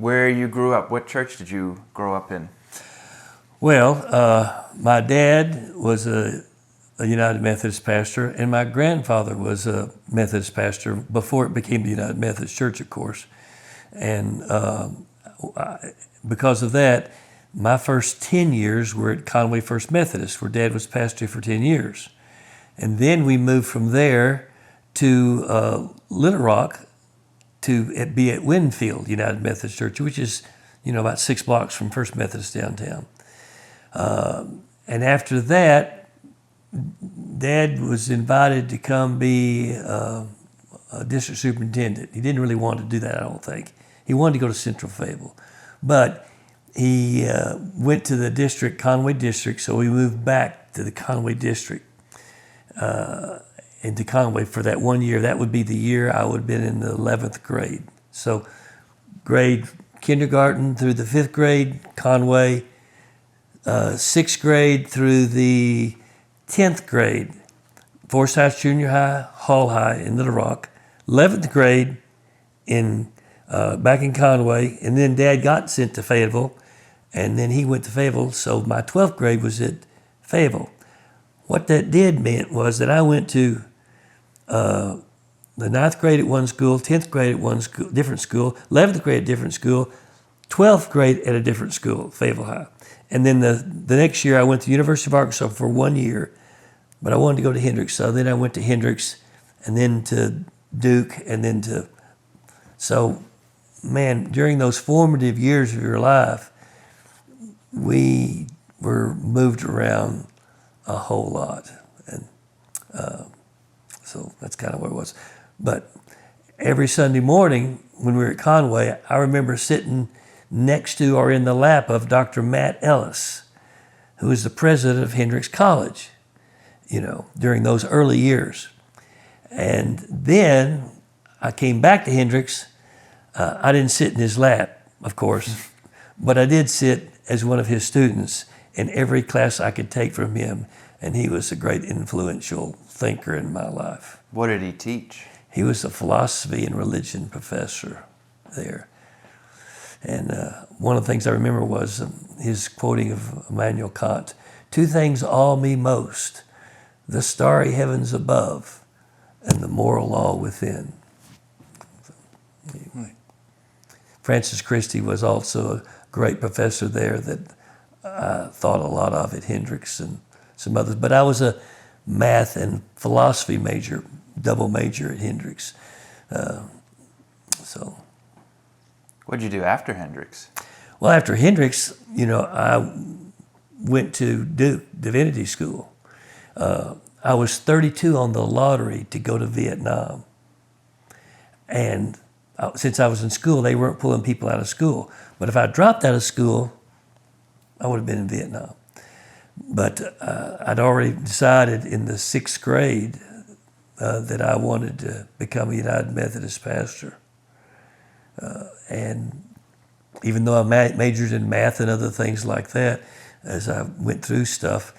Where you grew up, what church did you grow up in? Well, my dad was a United Methodist pastor, and my grandfather was a Methodist pastor before it became the United Methodist Church, of course. And because of that, my first 10 years were at Conway First Methodist, where Dad was pastor for 10 years. And then we moved from there to Little Rock to be at Winfield United Methodist Church, which is, about 6 blocks from First Methodist downtown. And after that, Dad was invited to come be a district superintendent. He didn't really want to do that, I don't think. He wanted to go to Central Fayetteville. But he went to the district, Conway District, so we moved back to the Conway District, into Conway for that 1 year. That would be the year I would have been in the 11th grade. So grade kindergarten through the 5th grade, Conway, 6th grade through the 10th grade, Forsyth Junior High, Hull High in Little Rock, 11th grade back in Conway, and then Dad got sent to Fayetteville, and then he went to Fayetteville, so my 12th grade was at Fayetteville. What that meant was that I went to the 9th grade at one school, 10th grade at one school, different school, 11th grade at different school, 12th grade at a different school, Fayetteville High. And then the next year I went to the University of Arkansas for 1 year, but I wanted to go to Hendrix, so then I went to Hendrix, and then to Duke, and then to... So, man, during those formative years of your life, we were moved around a whole lot. And so that's kind of what it was. But every Sunday morning when we were at Conway, I remember sitting next to or in the lap of Dr. Matt Ellis, who was the president of Hendrix College, during those early years. And then I came back to Hendrix. I didn't sit in his lap, of course, but I did sit as one of his students in every class I could take from him, and he was a great influential thinker in my life. What did he teach? He was a philosophy and religion professor there. And one of the things I remember was his quoting of Immanuel Kant, "Two things awe me most, the starry heavens above and the moral law within." So, anyway. Francis Christie was also a great professor there that I thought a lot of at Hendrix and some others. But I was a math and philosophy major, double major at Hendrix. What did you do after Hendrix? Well, after Hendrix, I went to Duke Divinity School. I was 32 on the lottery to go to Vietnam. And since I was in school, they weren't pulling people out of school. But if I dropped out of school, I would have been in Vietnam. But I'd already decided in the 6th grade that I wanted to become a United Methodist pastor. And even though I majored in math and other things like that, as I went through stuff,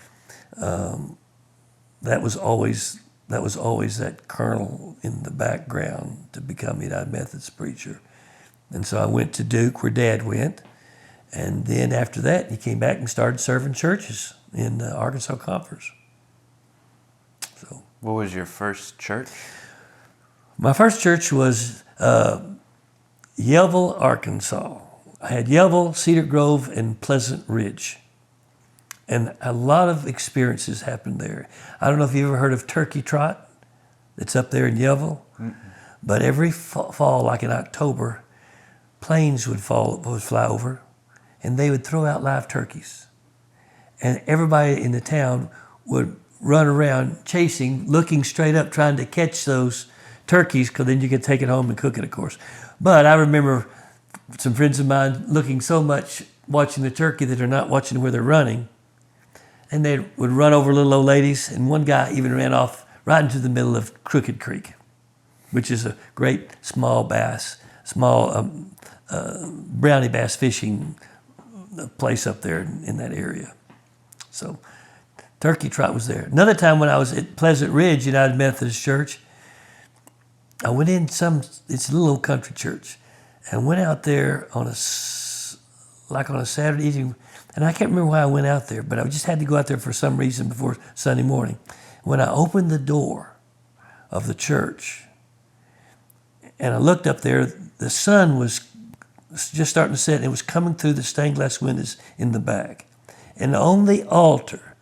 that was always that kernel in the background to become a United Methodist preacher. And so I went to Duke, where Dad went, and then after that, he came back and started serving churches in the Arkansas Conference. So, what was your first church? My first church was Yellville, Arkansas. I had Yellville, Cedar Grove, and Pleasant Ridge. And a lot of experiences happened there. I don't know if you've ever heard of Turkey Trot. It's up there in Yellville. Mm-mm. But every fall, like in October, planes would fly over, and they would throw out live turkeys. And everybody in the town would run around chasing, looking straight up, trying to catch those turkeys, because then you could take it home and cook it, of course. But I remember some friends of mine looking so much, watching the turkey, that they're not watching where they're running. And they would run over little old ladies, and one guy even ran off right into the middle of Crooked Creek, which is a great small brownie bass fishing place up there in that area. So Turkey Trot was there. Another time when I was at Pleasant Ridge United Methodist Church, I went in it's a little old country church, and went out there on a Saturday evening. And I can't remember why I went out there, but I just had to go out there for some reason before Sunday morning. When I opened the door of the church and I looked up there, the sun was just starting to set, and it was coming through the stained glass windows in the back. And on the altar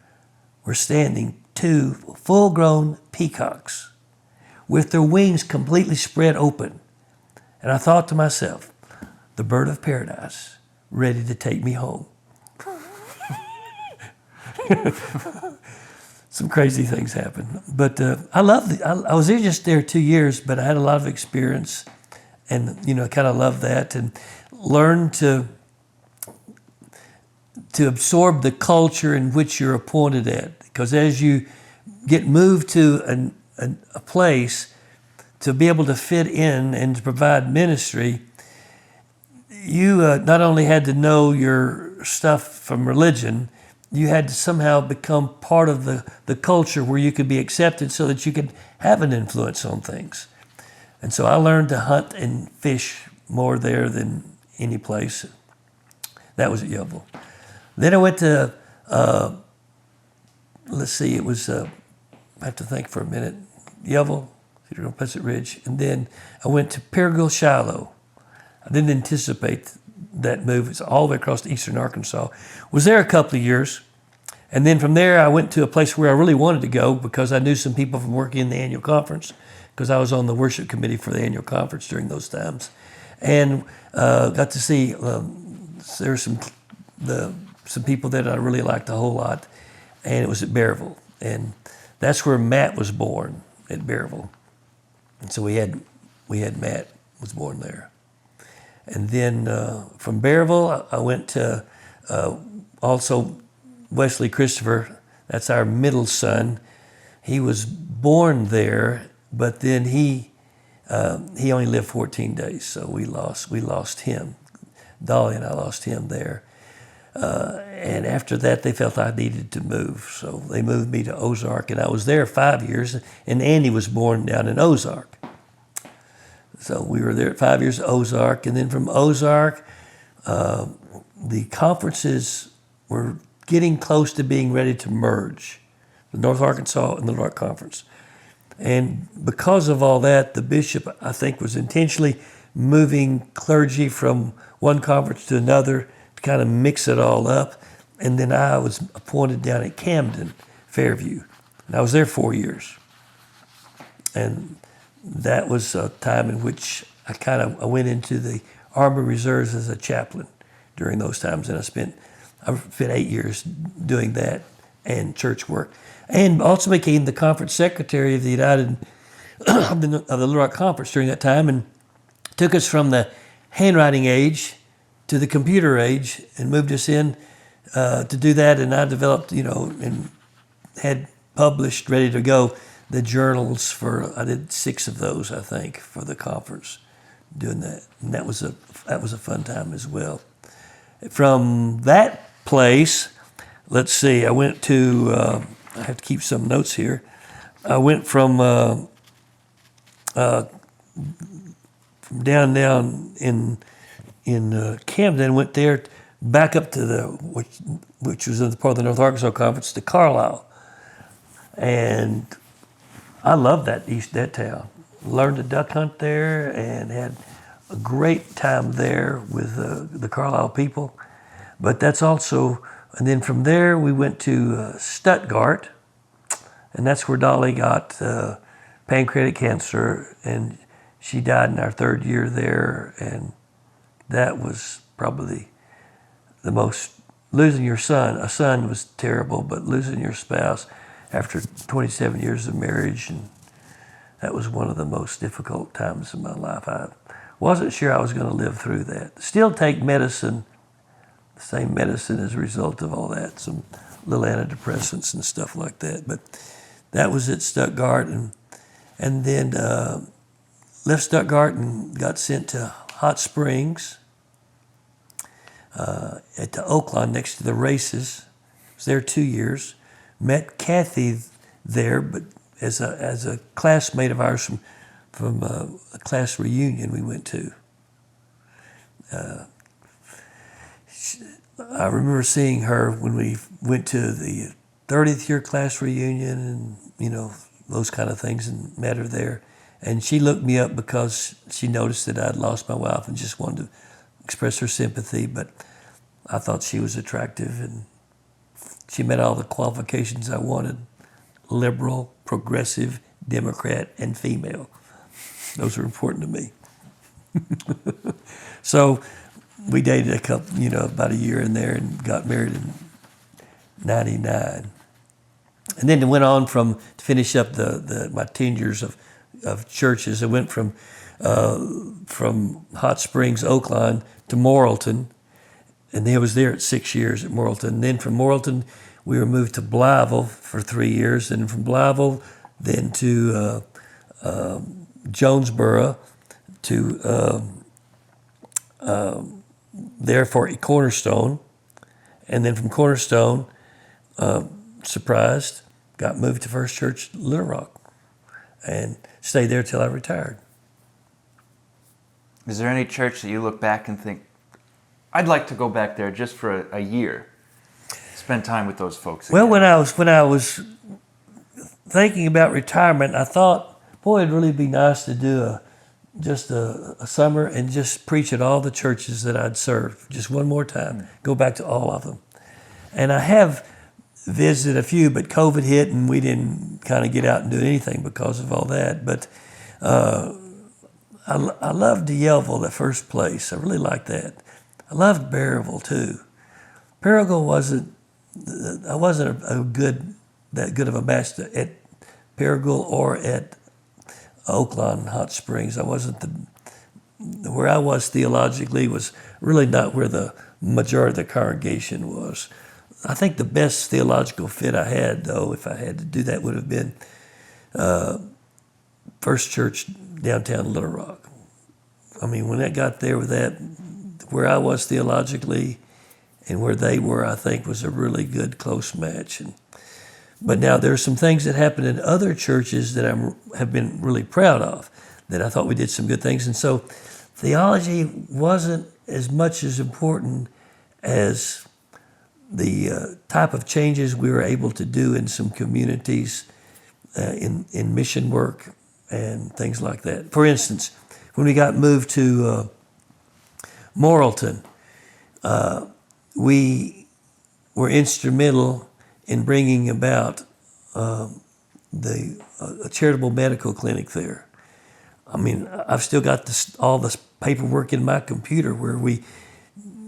were standing 2 full-grown peacocks with their wings completely spread open. And I thought to myself, the bird of paradise, ready to take me home. Some crazy things happen. But I was just there 2 years, but I had a lot of experience, and I kind of loved that, and learned to absorb the culture in which you're appointed at. Because as you get moved to a place, to be able to fit in and to provide ministry, you not only had to know your stuff from religion, you had to somehow become part of the culture where you could be accepted so that you could have an influence on things. And so I learned to hunt and fish more there than any place. That was at Yeovil. Then I went to, it was, I have to think for a minute, Yeovil, Cedar Pleasant Ridge, and then I went to Perryville, Shiloh. I didn't anticipate that move. It's all the way across to eastern Arkansas. Was there a couple of years. And then from there, I went to a place where I really wanted to go because I knew some people from working in the annual conference, because I was on the worship committee for the annual conference during those times. And got to see, there were some people that I really liked a whole lot. And it was at Bearville. And that's where Matt was born, at Bearville. And so we had Matt was born there. And then from Bearville, I went to also Wesley Christopher. That's our middle son. He was born there, but then he only lived 14 days, so we lost him. Dolly and I lost him there. And after that, they felt I needed to move, so they moved me to Ozark, and I was there 5 years. And Andy was born down in Ozark. So we were there 5 years at Ozark, and then from Ozark, the conferences were getting close to being ready to merge, the North Arkansas and the Little Rock Conference. And because of all that, the bishop, I think, was intentionally moving clergy from one conference to another to kind of mix it all up. And then I was appointed down at Camden, Fairview, and I was there 4 years. And that was a time in which I went into the Army Reserves as a chaplain during those times, and I spent 8 years doing that and church work, and also became the conference secretary of the of the Little Rock Conference during that time, and took us from the handwriting age to the computer age and moved us in to do that. And I developed, and had published, ready to go, the journals I did 6 of those, I think, for the conference, doing that. And that was a fun time as well. From that place, let's see, I went to, I have to keep some notes here. I went from down in Camden, went there, back up to which was in the part of the North Arkansas Conference, to Carlisle. And I loved that town. Learned to duck hunt there and had a great time there with the Carlisle people. But that's also, and then from there we went to Stuttgart, and that's where Dolly got pancreatic cancer, and she died in our 3rd year there. And that was probably the most, losing a son was terrible, but losing your spouse after 27 years of marriage, and that was one of the most difficult times in my life. I wasn't sure I was going to live through that. Still take medicine, the same medicine as a result of all that, some little antidepressants and stuff like that. But that was at Stuttgart, and then left Stuttgart and got sent to Hot Springs, at the Oaklawn next to the races. Was there 2 years. Met Kathy there, but as a classmate of ours from a class reunion we went to. I remember seeing her when we went to the 30th year class reunion and, those kind of things, and met her there. And she looked me up because she noticed that I'd lost my wife and just wanted to express her sympathy. But I thought she was attractive, and she met all the qualifications I wanted: liberal, progressive, Democrat, and female. Those were important to me. So we dated a couple, about a year in there, and got married in '99. And then it went on to finish up my 10 years of churches. I went from Hot Springs, Oakland, to Morrilton, and I was there at 6 years at Morrilton. And then from Morrilton, we were moved to Blytheville for 3 years, and from Blytheville, then to Jonesboro, to there for Cornerstone, and then from Cornerstone, surprised, got moved to First Church Little Rock, and stayed there till I retired. Is there any church that you look back and think, I'd like to go back there just for a year, spend time with those folks again? Well, when I was thinking about retirement, I thought, boy, it'd really be nice to do just a summer and just preach at all the churches that I'd served, just one more time, go back to all of them. And I have visited a few, but COVID hit and we didn't kind of get out and do anything because of all that. But I loved Yellville, the first place. I really liked that. I loved Berryville too. Paragould I wasn't that good of a match at Paragould or at Oakland Hot Springs. I wasn't where I was theologically was really not where the majority of the congregation was. I think the best theological fit I had, though, if I had to do that, would have been First Church downtown Little Rock. I mean, when I got there with that, where I was theologically and where they were, I think was a really good close match. But now there's some things that happened in other churches that I have been really proud of, that I thought we did some good things. And so theology wasn't as much as important as the type of changes we were able to do in some communities in mission work and things like that. For instance, when we got moved to Morrilton, we were instrumental in bringing about a charitable medical clinic there. I mean, I've still got all this paperwork in my computer where we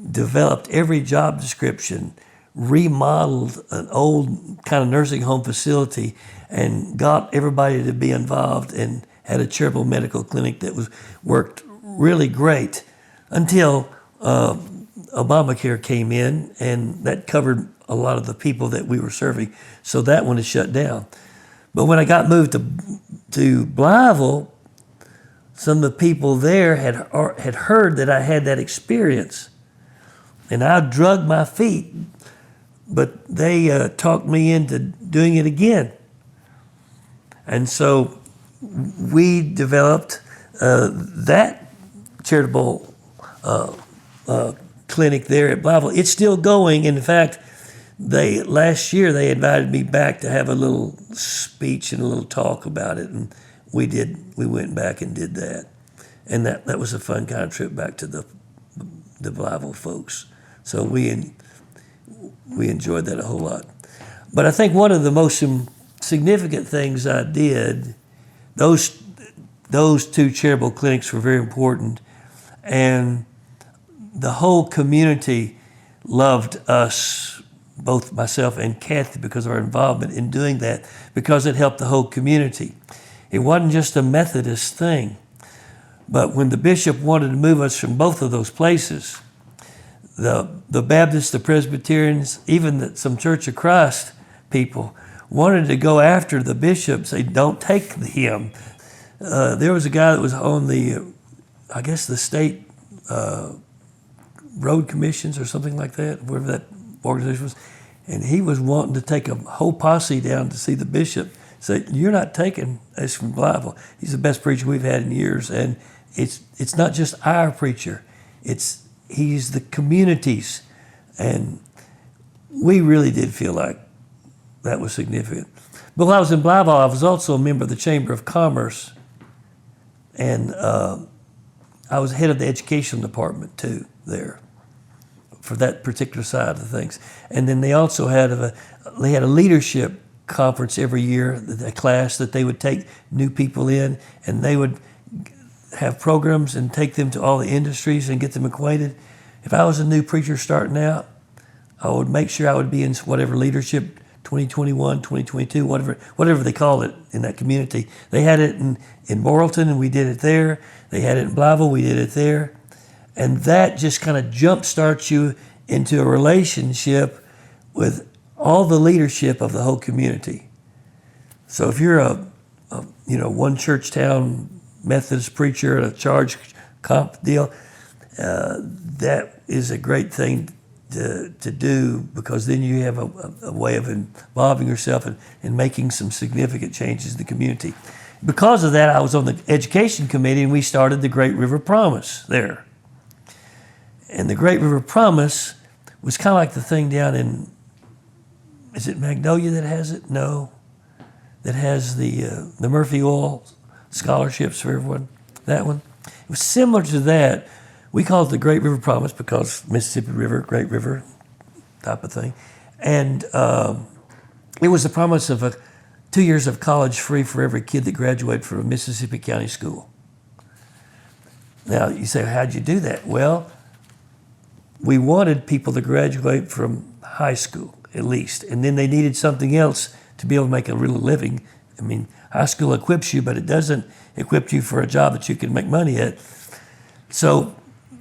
developed every job description, remodeled an old kind of nursing home facility, and got everybody to be involved and had a charitable medical clinic that worked really great until Obamacare came in, and that covered a lot of the people that we were serving. So that one is shut down. But when I got moved to Blytheville, some of the people there had heard that I had that experience, and I drugged my feet, but they talked me into doing it again. And so we developed that charitable clinic there at Blytheville. It's still going. In fact, last year they invited me back to have a little speech and a little talk about it, and we went back and did that. And that was a fun kind of trip back to the Blytheville folks. So we enjoyed that a whole lot. But I think one of the most significant things I did, those two charitable clinics were very important, and the whole community loved us, both myself and Kathy, because of our involvement in doing that, because it helped the whole community. It wasn't just a Methodist thing, but when the bishop wanted to move us from both of those places, the Baptists, the Presbyterians, even some Church of Christ people wanted to go after the bishop, say, don't take him. There was a guy that was on the state road commissions or something like that, wherever that organization was, and he was wanting to take a whole posse down to see the bishop. Say, you're not taking us from Blytheville. He's the best preacher we've had in years, and it's not just our preacher. It's he's the community's. And we really did feel like that was significant. But while I was in Blytheville, I was also a member of the Chamber of Commerce. And I was head of the education department too there for that particular side of things. And then they also had a leadership conference every year, a class that they would take new people in, and they would have programs and take them to all the industries and get them acquainted. If I was a new preacher starting out, I would make sure I would be in whatever leadership 2021, 2022, whatever they call it in that community. They had it in Morrilton, and we did it there. They had it in Blytheville, we did it there. And that just kind of jump starts you into a relationship with all the leadership of the whole community. So if you're a one church town Methodist preacher, a charge comp deal, that is a great thing to do, because then you have a way of involving yourself and making some significant changes in the community. Because of that, I was on the education committee, and we started the Great River Promise there. And the Great River Promise was kind of like the thing down in, is it Magnolia that has it? No. That has the Murphy Oil scholarships for everyone. That one. It was similar to that. We called it the Great River Promise because Mississippi River, Great River type of thing. And it was the promise of 2 years of college free for every kid that graduated from a Mississippi County school. Now, you say, how'd you do that? Well, we wanted people to graduate from high school, at least, and then they needed something else to be able to make a real living. I mean, high school equips you, but it doesn't equip you for a job that you can make money at. So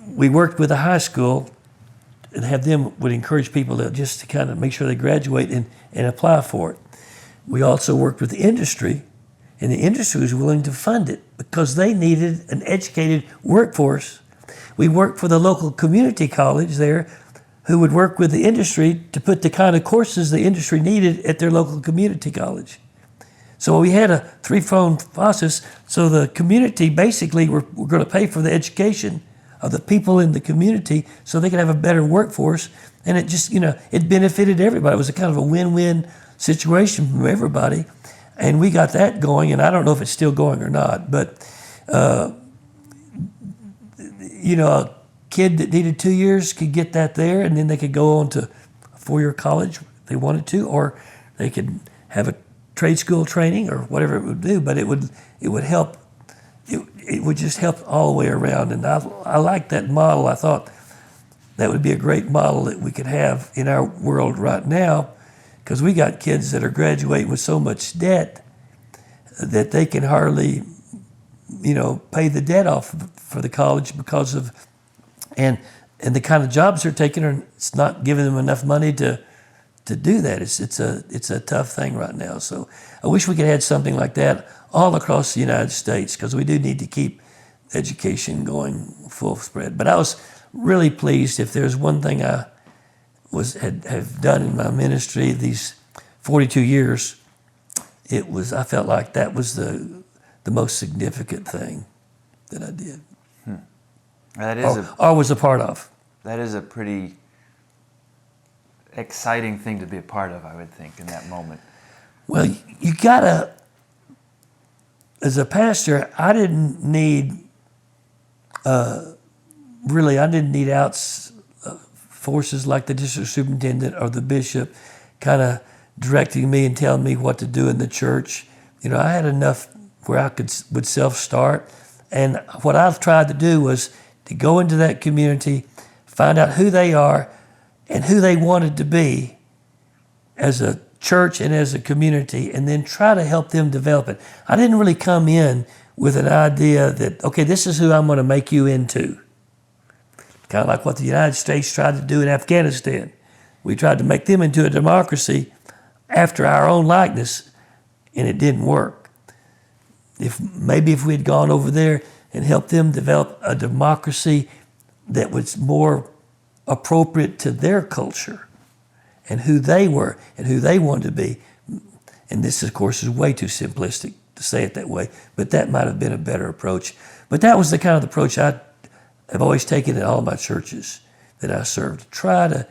we worked with a high school and would encourage people to kind of make sure they graduate and apply for it. We also worked with the industry, and the industry was willing to fund it because they needed an educated workforce. We worked for the local community college there, who would work with the industry to put the kind of courses the industry needed at their local community college. So we had a three-pronged process. So the community basically were going to pay for the education of the people in the community so they could have a better workforce. And it just, it benefited everybody. It was a kind of a win-win situation from everybody. And we got that going, and I don't know if it's still going or not, but a kid that needed 2 years could get that there, and then they could go on to a 4-year college if they wanted to, or they could have a trade school training or whatever it would do. But it would help. It would just help all the way around. And I like that model. I thought that would be a great model that we could have in our world right now, because we got kids that are graduating with so much debt that they can hardly, pay the debt off for the college because of, and the kind of jobs they're taking it's not giving them enough money to do that. It's a tough thing right now. So I wish we could have had something like that all across the United States, because we do need to keep education going full spread. But I was really pleased. If there's one thing I have done in my ministry these 42 years, I felt like that was the most significant thing that I did. That is or was a part of. That is a pretty exciting thing to be a part of, I would think, in that moment. Well, you gotta, as a pastor, I didn't need forces like the district superintendent or the bishop kind of directing me and telling me what to do in the church. I had enough where I would self-start. And what I've tried to do was to go into that community, find out who they are and who they wanted to be as a church and as a community, and then try to help them develop it. I didn't really come in with an idea that, okay, this is who I'm going to make you into. Kind of like what the United States tried to do in Afghanistan. We tried to make them into a democracy after our own likeness, and it didn't work. If we had gone over there and helped them develop a democracy that was more appropriate to their culture and who they were and who they wanted to be. And this, of course, is way too simplistic to say it that way, but that might have been a better approach. But that was the kind of approach I I've always taken in all my churches that I served to try to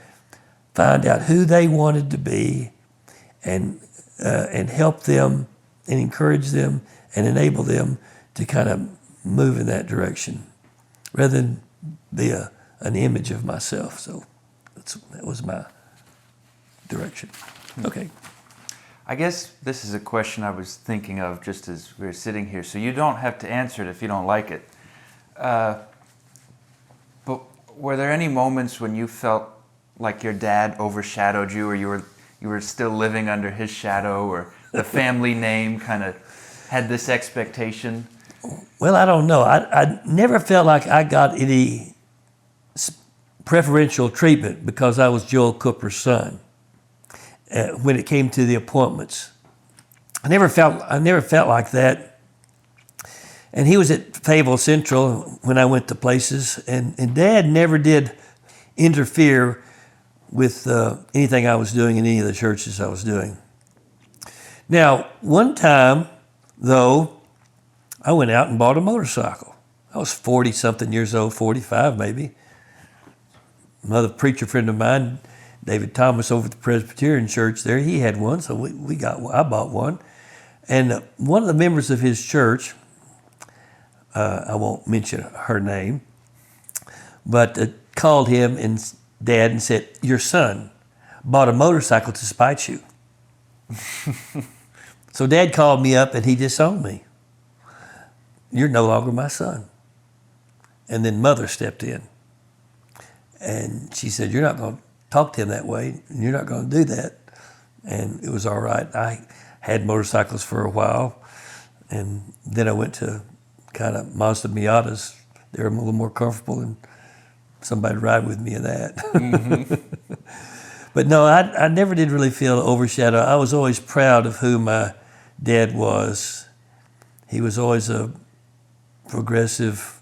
find out who they wanted to be and help them and encourage them and enable them to kind of move in that direction rather than be an image of myself. So that was my direction. Okay. I guess this is a question I was thinking of just as we were sitting here, so you don't have to answer it if you don't like it. But were there any moments when you felt like your dad overshadowed you, or you were still living under his shadow, or the family name kind of had this expectation? Well, I don't know. I never felt like I got any preferential treatment because I was Joel Cooper's son. When it came to the appointments, I never felt like that. And he was at Fayetteville Central when I went to places, and Dad never did interfere with anything I was doing in any of the churches I was doing. Now, one time, though, I went out and bought a motorcycle. I was 40-something years old, 45 maybe. Another preacher friend of mine, David Thomas, over at the Presbyterian Church there, he had one, so I bought one. And one of the members of his church, I won't mention her name, but called him and Dad and said, "Your son bought a motorcycle to spite you." So Dad called me up and he disowned me. "You're no longer my son." And then Mother stepped in. And she said, "You're not going to talk to him that way. And you're not going to do that." And it was all right. I had motorcycles for a while. And then I went to kind of Mazda Miatas. They were a little more comfortable and somebody to ride with me in that. Mm-hmm. But no, I never did really feel overshadowed. I was always proud of who my dad was. He was always a progressive,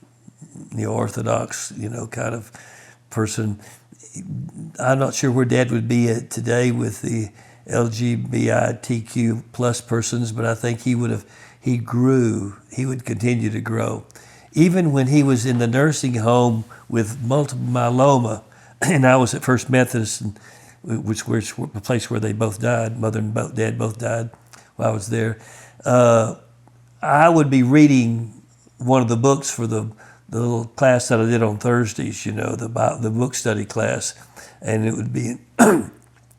Orthodox, kind of person. I'm not sure where Dad would be at today with the LGBTQ plus persons, but I think he would continue to grow. Even when he was in the nursing home with multiple myeloma, and I was at First Methodist, which was the place where they both died, Mother and Dad both died while I was there, I would be reading one of the books for the little class that I did on Thursdays, the book study class, and it would be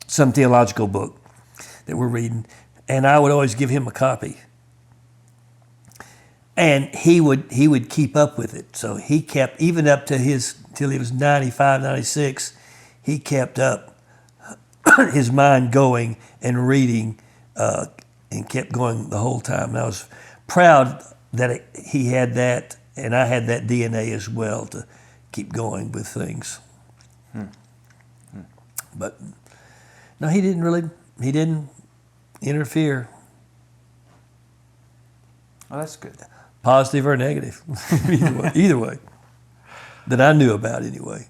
some theological book that we're reading, and I would always give him a copy. And he would keep up with it. So he kept, even up to till he was 95, 96, he kept up his mind going and reading and kept going the whole time. And I was proud that he had that, and I had that DNA as well to keep going with things. But no, he didn't interfere. Oh, that's good. Positive or negative, either way, that I knew about anyway.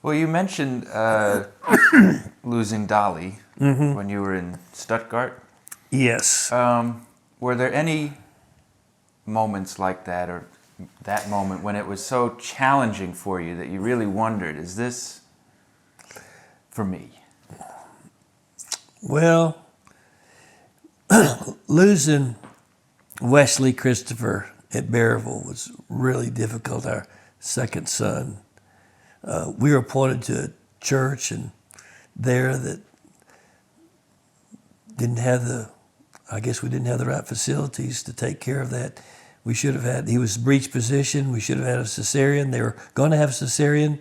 Well, you mentioned losing Dolly when you were in Stuttgart. Yes. Were there any moments like that, or that moment when it was so challenging for you that you really wondered, is this for me? Well, losing Wesley Christopher at Berryville was really difficult, our second son. We were appointed to a church and there that didn't have we didn't have the right facilities to take care of that. We should have had, he was breech position, we should have had a cesarean. They were going to have a cesarean,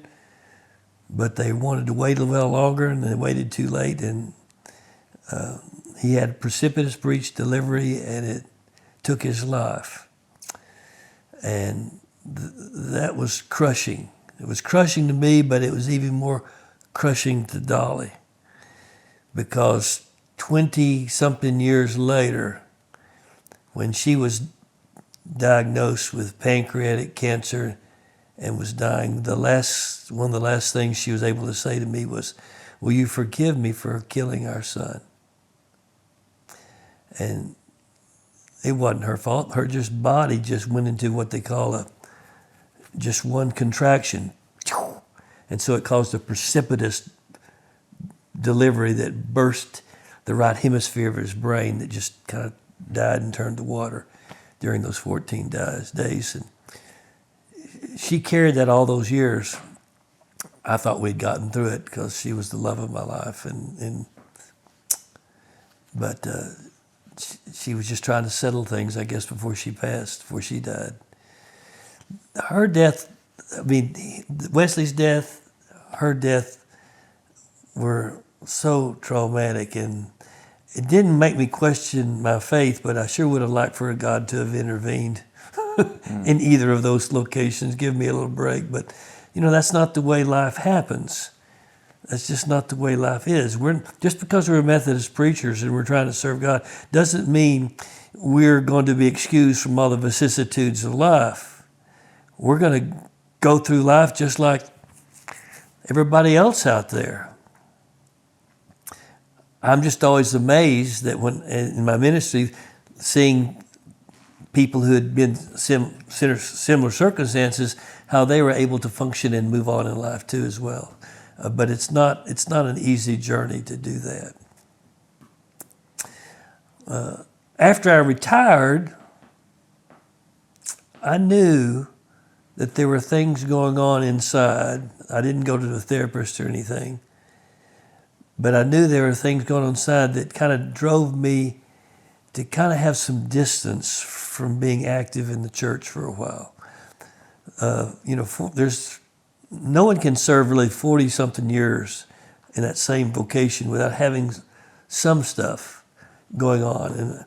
but they wanted to wait a little longer and they waited too late, and he had precipitous breech delivery and it took his life. And that was crushing. It was crushing to me, but it was even more crushing to Dolly, because 20-something years later, when she was diagnosed with pancreatic cancer and was dying, one of the last things she was able to say to me was, "Will you forgive me for killing our son?" And it wasn't her fault. Her body just went into what they call just one contraction. And so it caused a precipitous delivery that burst the right hemisphere of his brain that just kind of died and turned to water during those 14 days. And she carried that all those years. I thought we'd gotten through it because she was the love of my life. But she was just trying to settle things, I guess, before she passed, before she died. Her death, I mean, Wesley's death, her death were so traumatic, and it didn't make me question my faith, but I sure would have liked for God to have intervened in either of those locations, give me a little break. But, you know, that's not the way life happens. That's just not the way life is. Just because we're Methodist preachers and we're trying to serve God doesn't mean we're going to be excused from all the vicissitudes of life. We're going to go through life just like everybody else out there. I'm just always amazed that when in my ministry, seeing people who had been similar circumstances, how they were able to function and move on in life too as well. But it's not an easy journey to do that. After I retired, I knew that there were things going on inside. I didn't go to the therapist or anything, but I knew there were things going on inside that kind of drove me to kind of have some distance from being active in the church for a while. No one can serve really 40-something years in that same vocation without having some stuff going on. And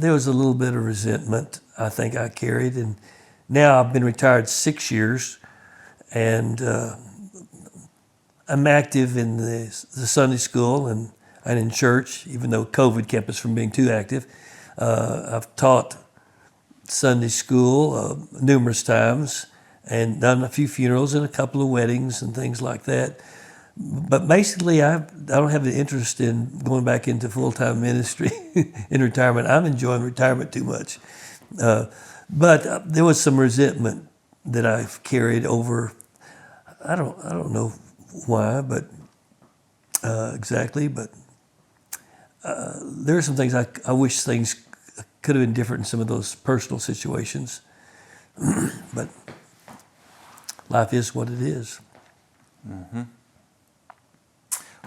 there was a little bit of resentment I think I carried. And now I've been retired 6 years, and I'm active in the Sunday school and in church, even though COVID kept us from being too active. I've taught Sunday school numerous times, and done a few funerals and a couple of weddings and things like that. But basically, I don't have the interest in going back into full-time ministry in retirement. I'm enjoying retirement too much. But there was some resentment that I've carried over. I don't know why, but exactly. But there are some things I wish things could have been different in some of those personal situations. But life is what it is. Mm-hmm.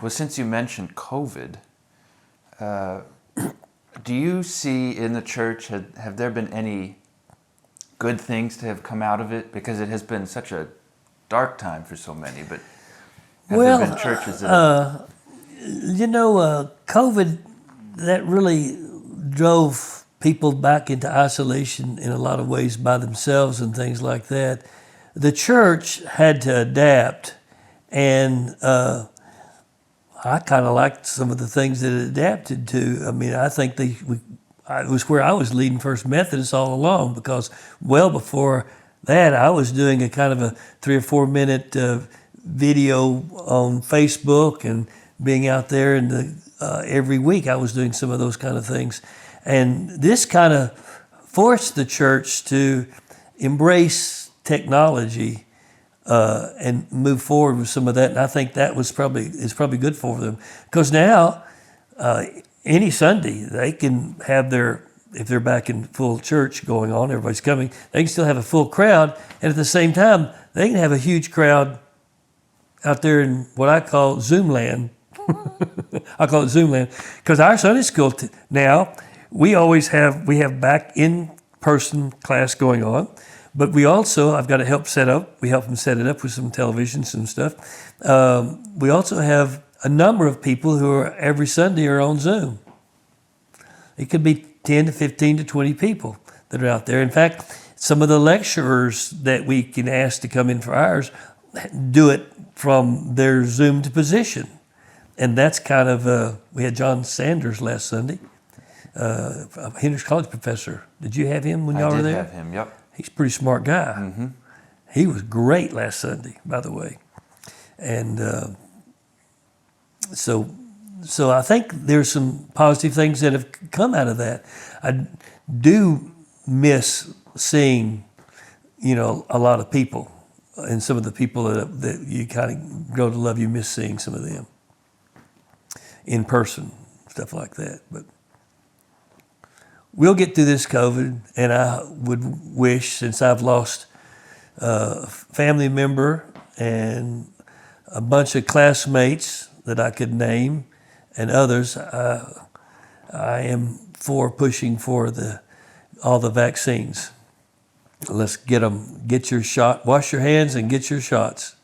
Well, since you mentioned COVID, do you see in the church, have there been any good things to have come out of it? Because it has been such a dark time for so many, but have there been churches that COVID, that really drove people back into isolation in a lot of ways by themselves and things like that. The church had to adapt, and I kind of liked some of the things that it adapted to. I mean, I think it was where I was leading First Methodist all along, because well before that, I was doing a kind of a 3 or 4 minute video on Facebook and being out there every week. I was doing some of those kind of things. And this kind of forced the church to embrace technology and move forward with some of that. And I think that is probably good for them, because now any Sunday they can have if they're back in full church going on, everybody's coming, they can still have a full crowd, and at the same time they can have a huge crowd out there in what I call Zoom land. I call it Zoom land, because our Sunday school now, we have back in person class going on. But we also, I've got to help we help them set it up with some television, some stuff. We also have a number of people who are every Sunday are on Zoom. It could be 10 to 15 to 20 people that are out there. In fact, some of the lecturers that we can ask to come in for ours do it from their Zoomed position. And that's kind of, we had John Sanders last Sunday, a Hendrix College professor. Did you have him when y'all were there? I did have him, yep. He's a pretty smart guy. Mm-hmm. He was great last Sunday, by the way. And so I think there's some positive things that have come out of that. I do miss seeing, a lot of people. And some of the people that you kind of grow to love, you miss seeing some of them in person, stuff like that. But we'll get through this COVID, and I would wish, since I've lost a family member and a bunch of classmates that I could name and others, I am for pushing for all the vaccines. Let's get them. Get your shot. Wash your hands and get your shots.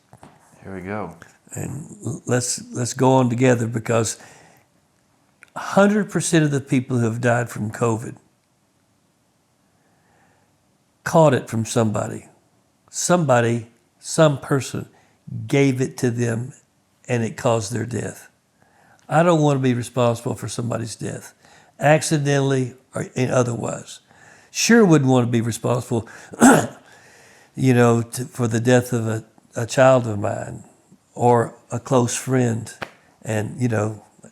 Here we go. And let's go on together, because 100% of the people who have died from COVID caught it from somebody. Somebody, some person gave it to them, and it caused their death. I don't want to be responsible for somebody's death, accidentally or otherwise. Sure wouldn't want to be responsible, for the death of a child of mine or a close friend. And,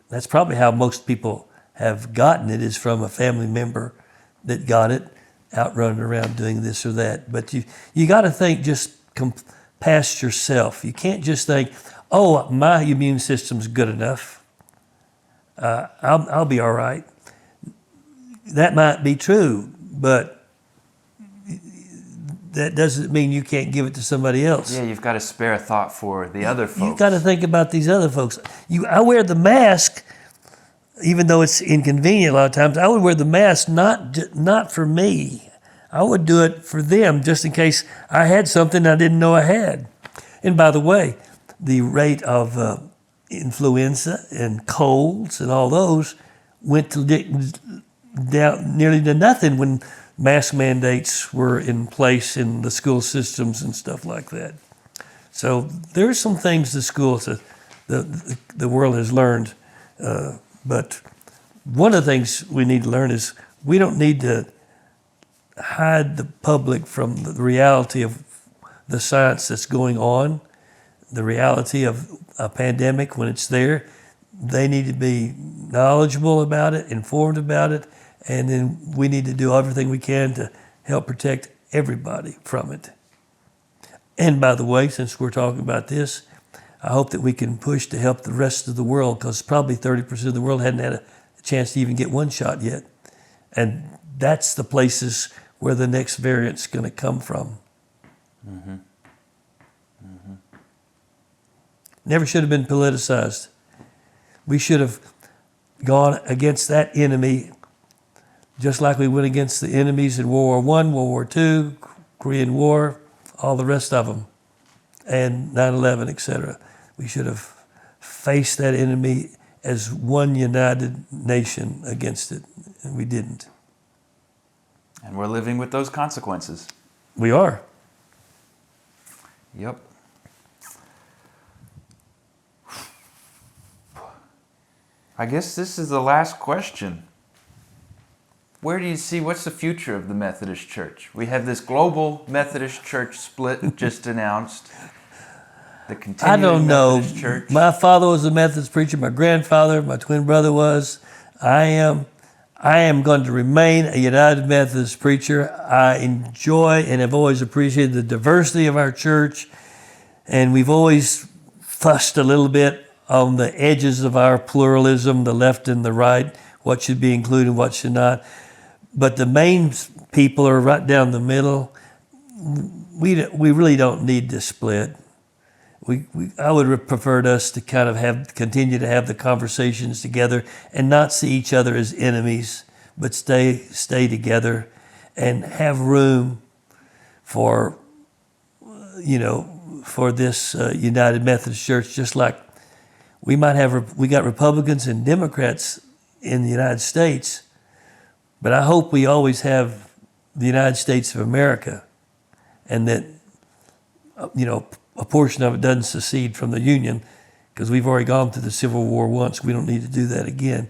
that's probably how most people have gotten it, is from a family member that got it, out running around doing this or that. But you got to think just past yourself. You can't just think, oh, my immune system's good enough. I'll be all right. That might be true, but that doesn't mean you can't give it to somebody else. Yeah, you've got to spare a thought for the other folks. You've got to think about these other folks. I wear the mask, even though it's inconvenient a lot of times. I would wear the mask not for me. I would do it for them, just in case I had something I didn't know I had. And by the way, the rate of influenza and colds and all those went down nearly to nothing when mask mandates were in place in the school systems and stuff like that. So there's some things the schools, the world has learned, but one of the things we need to learn is we don't need to hide the public from the reality of the science that's going on, the reality of a pandemic when it's there. They need to be knowledgeable about it, informed about it, and then we need to do everything we can to help protect everybody from it. And by the way, since we're talking about this, I hope that we can push to help the rest of the world, because probably 30% of the world hadn't had a chance to even get one shot yet. And that's the places where the next variant's going to come from. Mm-hmm. Mm-hmm. Never should have been politicized. We should have gone against that enemy, just like we went against the enemies in World War I, World War II, Korean War, all the rest of them, and 9/11, etc. We should have faced that enemy as one united nation against it, and we didn't. And we're living with those consequences. We are. Yep. I guess this is the last question. Where do you see, what's the future of the Methodist Church? We have this global Methodist Church split just announced. The continuing I don't know. Methodist Church. My father was a Methodist preacher. My grandfather, my twin brother was. I am going to remain a United Methodist preacher. I enjoy and have always appreciated the diversity of our church, and we've always fussed a little bit on the edges of our pluralism, the left and the right, what should be included, what should not. But the main people are right down the middle. We really don't need to split. I would have preferred us to kind of continue to have the conversations together and not see each other as enemies, but stay together and have room for this United Methodist Church. Just like we got Republicans and Democrats in the United States, but I hope we always have the United States of America, and that a portion of it doesn't secede from the Union, because we've already gone through the Civil War once. We don't need to do that again.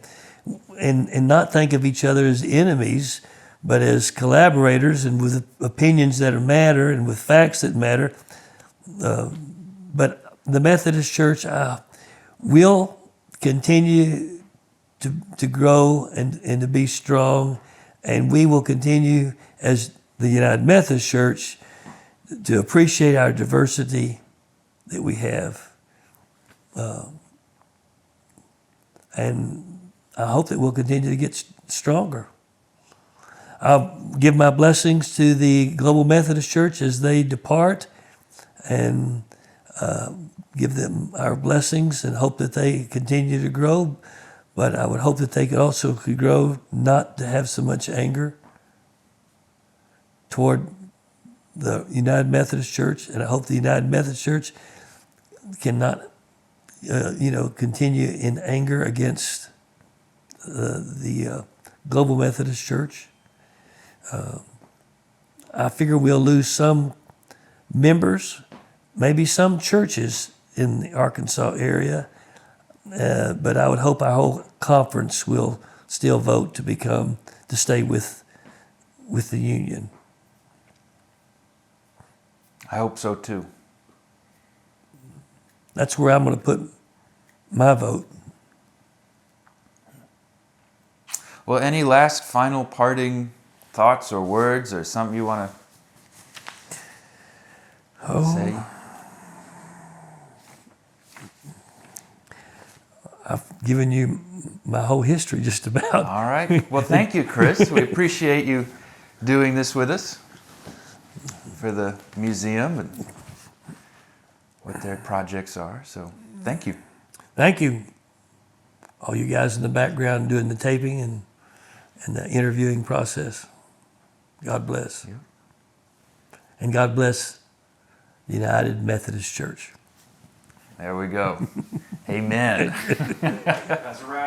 And not think of each other as enemies, but as collaborators and with opinions that matter and with facts that matter. But the Methodist Church will continue to grow and to be strong, and we will continue as the United Methodist Church to appreciate our diversity that we have. And I hope that we'll continue to get stronger. I'll give my blessings to the Global Methodist Church as they depart, and give them our blessings and hope that they continue to grow. But I would hope that they could grow not to have so much anger toward the United Methodist Church, and I hope the United Methodist Church cannot, continue in anger against the Global Methodist Church. I figure we'll lose some members, maybe some churches in the Arkansas area, but I would hope our whole conference will still vote to stay with the union. I hope so too. That's where I'm going to put my vote. Well, any last final parting thoughts or words or something you want to say? I've given you my whole history just about. All right. Well, thank you, Chris. We appreciate you doing this with us for the museum and what their projects are. So thank you. Thank you, all you guys in the background doing the taping and the interviewing process. God bless. Yeah. And God bless the United Methodist Church. There we go. Amen. That's right.